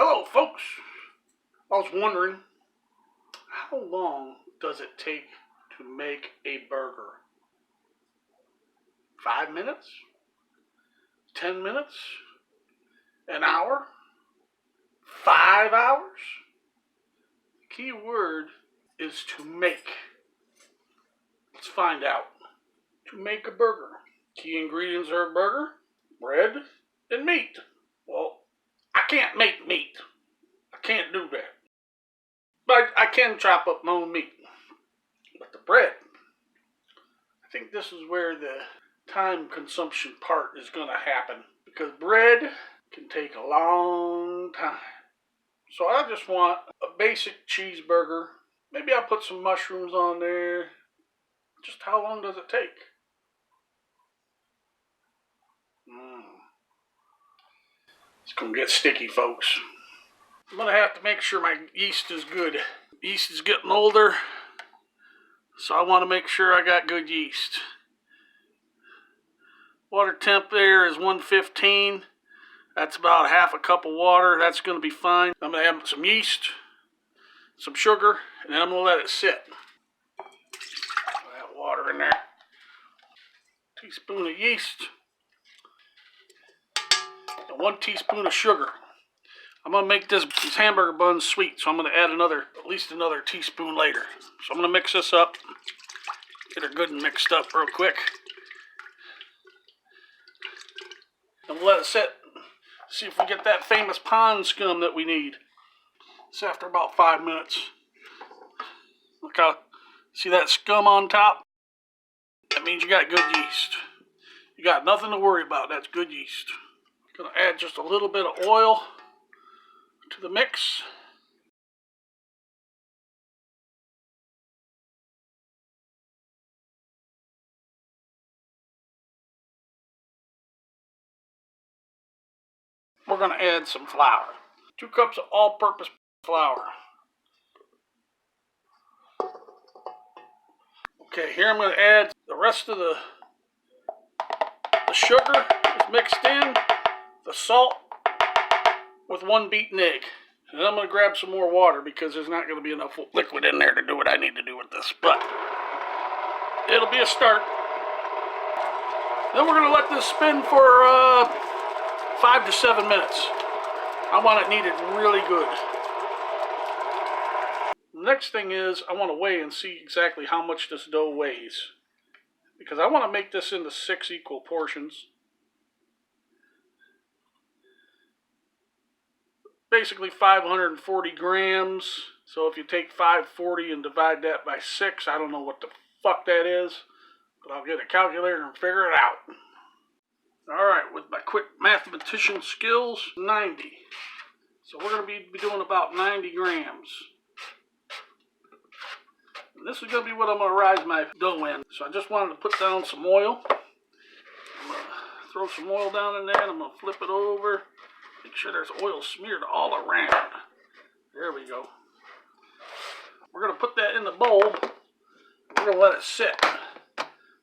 Hello, folks. I was wondering, how long does it take to make a burger? 5 minutes? 10 minutes? An hour? 5 hours? The key word is to make. Let's find out. To make a burger. Key ingredients are a burger, bread, and meat. Well, I can't make meat. I can't do that. But I can chop up my own meat. But the bread, I think this is where the time consumption part is going to happen. Because bread can take a long time. So I just want a basic cheeseburger. Maybe I'll put some mushrooms on there. Just how long does it take? It's going to get sticky, folks. I'm going to have to make sure my yeast is good. Yeast is getting older, so I want to make sure I got good yeast. Water temp there is 115. That's about half a cup of water. That's going to be fine. I'm going to add some yeast, some sugar, and then I'm going to let it sit. That water in there. Teaspoon of yeast. And 1 teaspoon of sugar. I'm going to make these hamburger buns sweet, so I'm going to add at least another teaspoon later. So I'm going to mix this up. Get her good and mixed up real quick. And we'll let it sit. See if we get that famous pond scum that we need. It's after about 5 minutes. Look how, see that scum on top? That means you got good yeast. You got nothing to worry about. That's good yeast. Gonna add just a little bit of oil to the mix. We're going to add some flour. 2 cups of all-purpose flour. Okay, here I'm going to add the rest of the sugar is mixed in, the salt with 1 beaten egg. And I'm going to grab some more water because there's not going to be enough liquid in there to do what I need to do with this. But it'll be a start. Then we're going to let this spin for 5 to 7 minutes. I want it kneaded really good. The next thing is I want to weigh and see exactly how much this dough weighs. Because I want to make this into 6 equal portions. Basically 540 grams. So if you take 540 and divide that by 6, I don't know what the fuck that is. But I'll get a calculator and figure it out. Alright, with my quick mathematician skills, 90. So we're going to be doing about 90 grams. And this is going to be what I'm going to rise my dough in. So I just wanted to put down some oil. I'm going to throw some oil down in there and I'm going to flip it over. Make sure there's oil smeared all around. There we go. We're going to put that in the bowl. We're going to let it sit.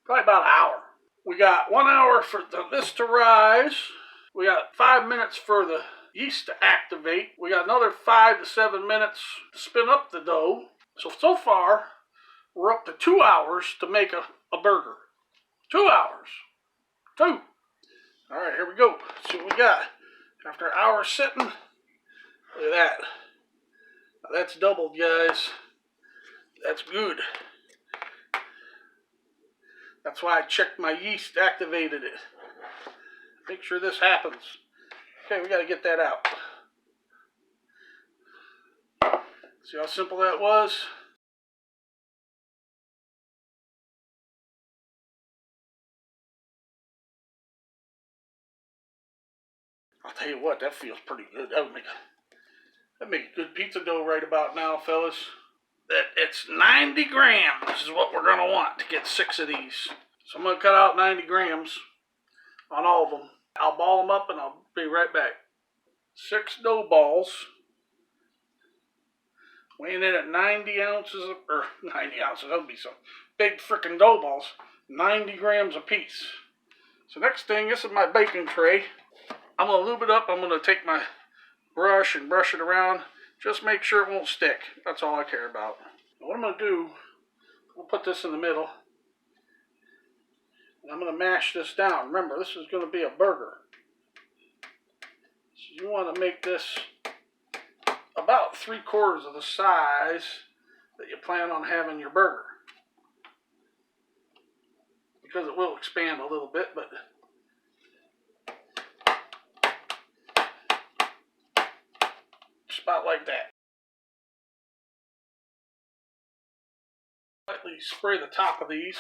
Probably about an hour. We got 1 hour for this to rise. We got 5 minutes for the yeast to activate. We got another 5 to 7 minutes to spin up the dough. So far, we're up to 2 hours to make a burger. 2 hours. 2. All right, here we go. See what we got. After an hour sitting, look at that. Now that's doubled, guys. That's good. That's why I checked my yeast, activated it. Make sure this happens. Okay, we got to get that out. See how simple that was? I'll tell you what, that feels pretty good. That'd make a good pizza dough right about now, fellas. It's 90 grams is what we're going to want to get 6 of these. So I'm going to cut out 90 grams on all of them. I'll ball them up and I'll be right back. 6 dough balls. Weighing in at 90 ounces, or 90 ounces, that would be some big freaking dough balls. 90 grams a piece. So next thing, this is my baking tray. I'm going to lube it up. I'm going to take my brush and brush it around. Just make sure it won't stick. That's all I care about. Now what I'm going to do, we'll put this in the middle. And I'm going to mash this down. Remember, this is going to be a burger. So you want to make this about 3/4 of the size that you plan on having your burger. Because it will expand a little bit, but just about like that. Lightly spray the top of these.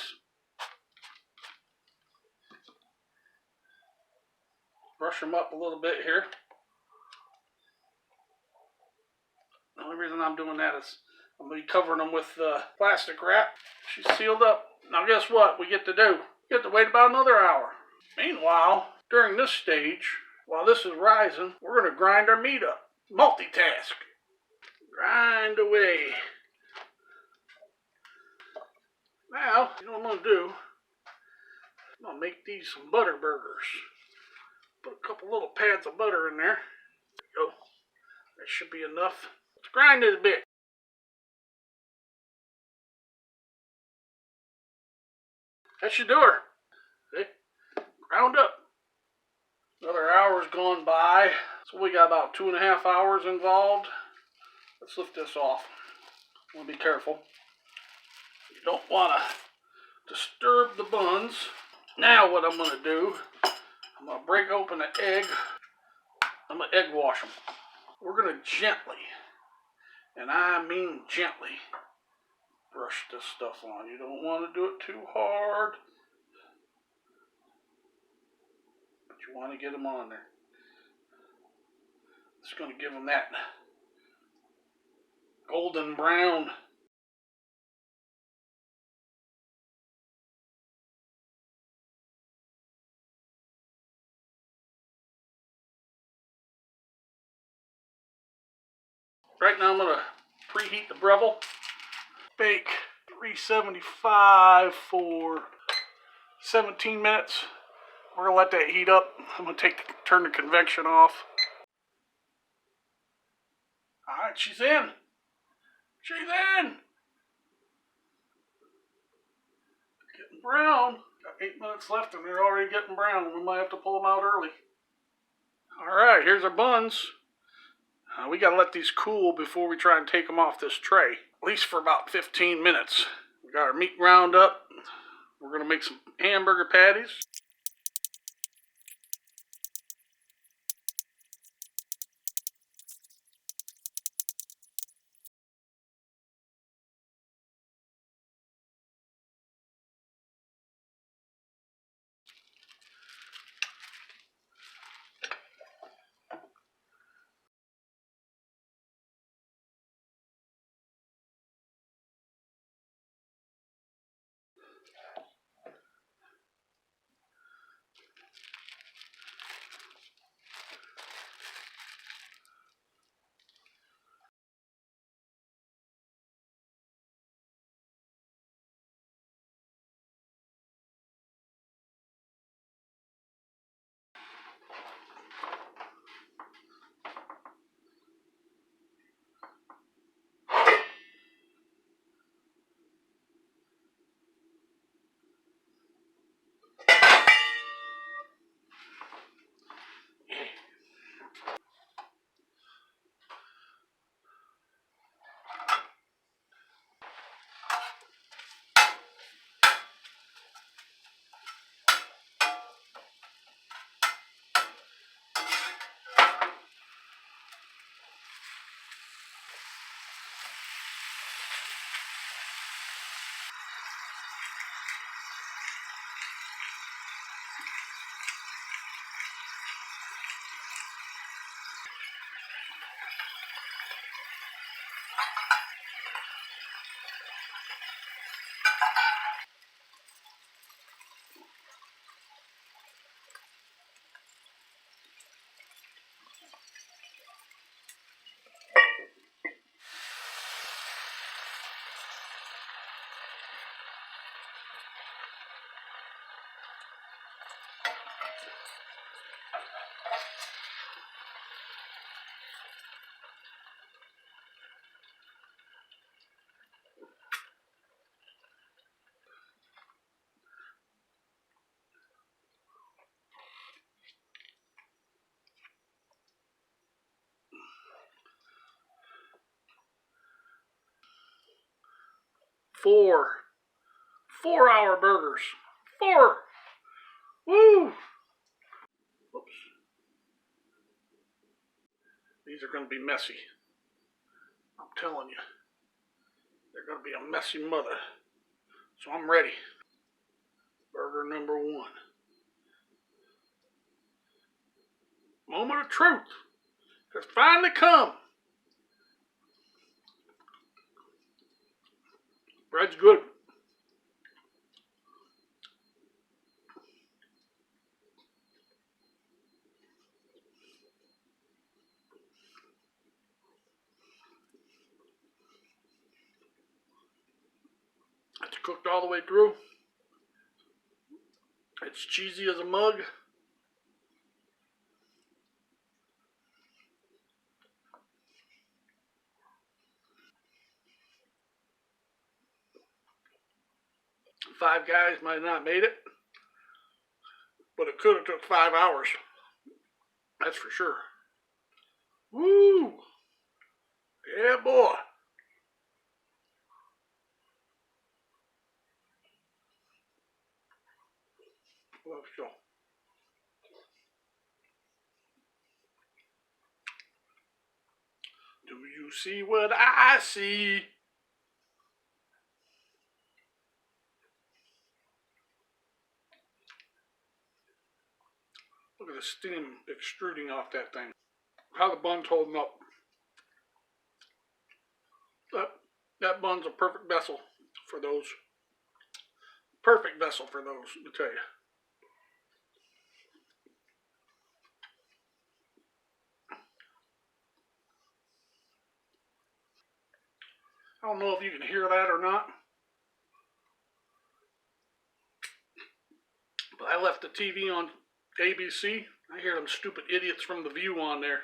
Brush them up a little bit here. The only reason I'm doing that is I'm going to be covering them with plastic wrap. She's sealed up. Now guess what we get to do? We get to wait about another hour. Meanwhile, during this stage, while this is rising, we're going to grind our meat up. Multitask. Grind away. Now, you know what I'm going to do? I'm going to make these some butter burgers. Put a couple little pads of butter in there. There you go. That should be enough. Let's grind it a bit. That should do her. See? Ground up. Another hour's gone by. So we got about 2.5 hours involved. Let's lift this off. I want to be careful. You don't want to disturb the buns. Now what I'm going to do, I'm going to break open an egg. I'm going to egg wash them. We're going to gently, and I mean gently, brush this stuff on. You don't want to do it too hard, but you want to get them on there. It's going to give them that golden brown. Right now I'm going to preheat the Breville. Bake 375 for 17 minutes. We're going to let that heat up. I'm going to turn the convection off. Alright, she's in. She's in. Getting brown. Got 8 minutes left and they're already getting brown. We might have to pull them out early. Alright, here's our buns. We got to let these cool before we try and take them off this tray. At least for about 15 minutes. We got our meat ground up. We're going to make some hamburger patties. 4-hour burgers. 4. Woo! Oops. These are going to be messy. I'm telling you. They're going to be a messy mother. So I'm ready. Burger number 1. Moment of truth has finally come. Bread's good. It's cooked all the way through. It's cheesy as a mug. Five Guys might not have made it, but it could have took 5 hours. That's for sure. Woo! Yeah, boy. Let's go. Do you see what I see? Look at the steam extruding off that thing. How the bun's holding up. That bun's a perfect vessel for those. Perfect vessel for those, let me tell you. I don't know if you can hear that or not, but I left the TV on ABC. I hear them stupid idiots from The View on there.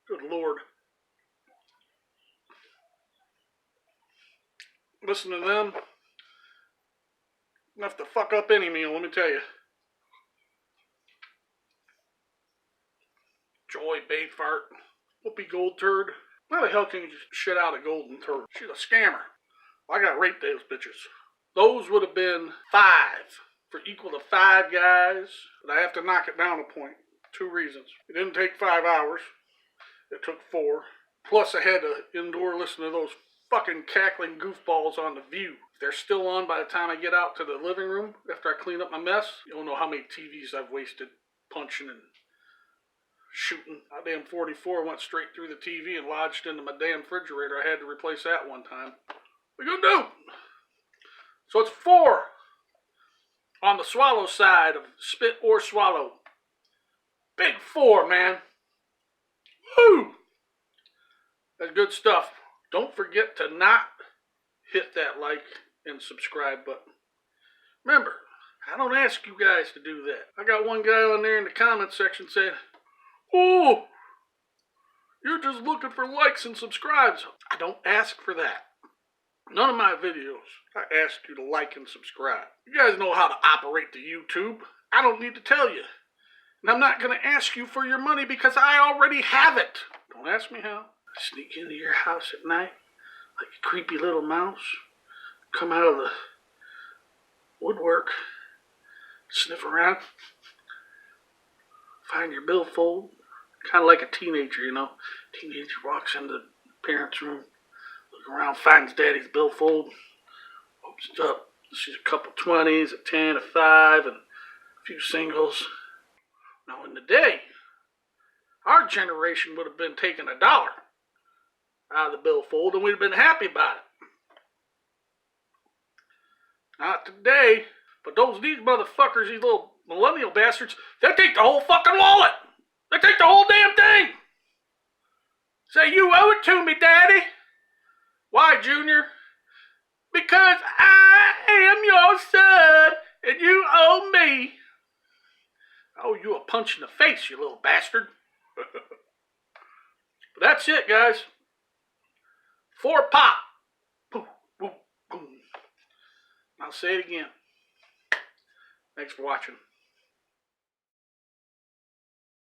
Good Lord. Listen to them. Enough to fuck up any meal, let me tell you. Joy Behfart. Whoopi Goldturd. How the hell can you shit out a golden turd? She's a scammer. Well, I got raped those bitches. Those would have been 5 for equal to 5 Guys. But I have to knock it down a point. 2 reasons. It didn't take 5 hours. It took 4. Plus I had to endure listening to those fucking cackling goofballs on The View. If they're still on by the time I get out to the living room after I clean up my mess, you don't know how many TVs I've wasted punching and shooting. My damn 44 went straight through the TV and lodged into my damn refrigerator. I had to replace that one time. What you gonna do? So it's 4 on the swallow side of spit or swallow. Big 4, man. Woo! That's good stuff. Don't forget to not hit that like and subscribe button. Remember, I don't ask you guys to do that. I got one guy on there in the comment section saying, "Oh, you're just looking for likes and subscribes." I don't ask for that. None of my videos I ask you to like and subscribe. You guys know how to operate the YouTube. I don't need to tell you. And I'm not going to ask you for your money because I already have it. Don't ask me how. I sneak into your house at night like a creepy little mouse. Come out of the woodwork. Sniff around. Find your billfold. Kind of like a teenager, you know. Teenager walks into the parents' room. Look around, finds daddy's billfold. Opens it up. Sees a couple 20s, a 10, a 5, and a few singles. Now in the day, our generation would have been taking $1 out of the billfold and we'd have been happy about it. Not today, but these motherfuckers, these little millennial bastards, they take the whole fucking wallet. They take the whole damn thing. Say, "You owe it to me, Daddy." Why, Junior? Because I am your son and you owe me. I owe you a punch in the face, you little bastard. But that's it, guys. 4 pop. Boom, boom, boom. I'll say it again. Thanks for watching.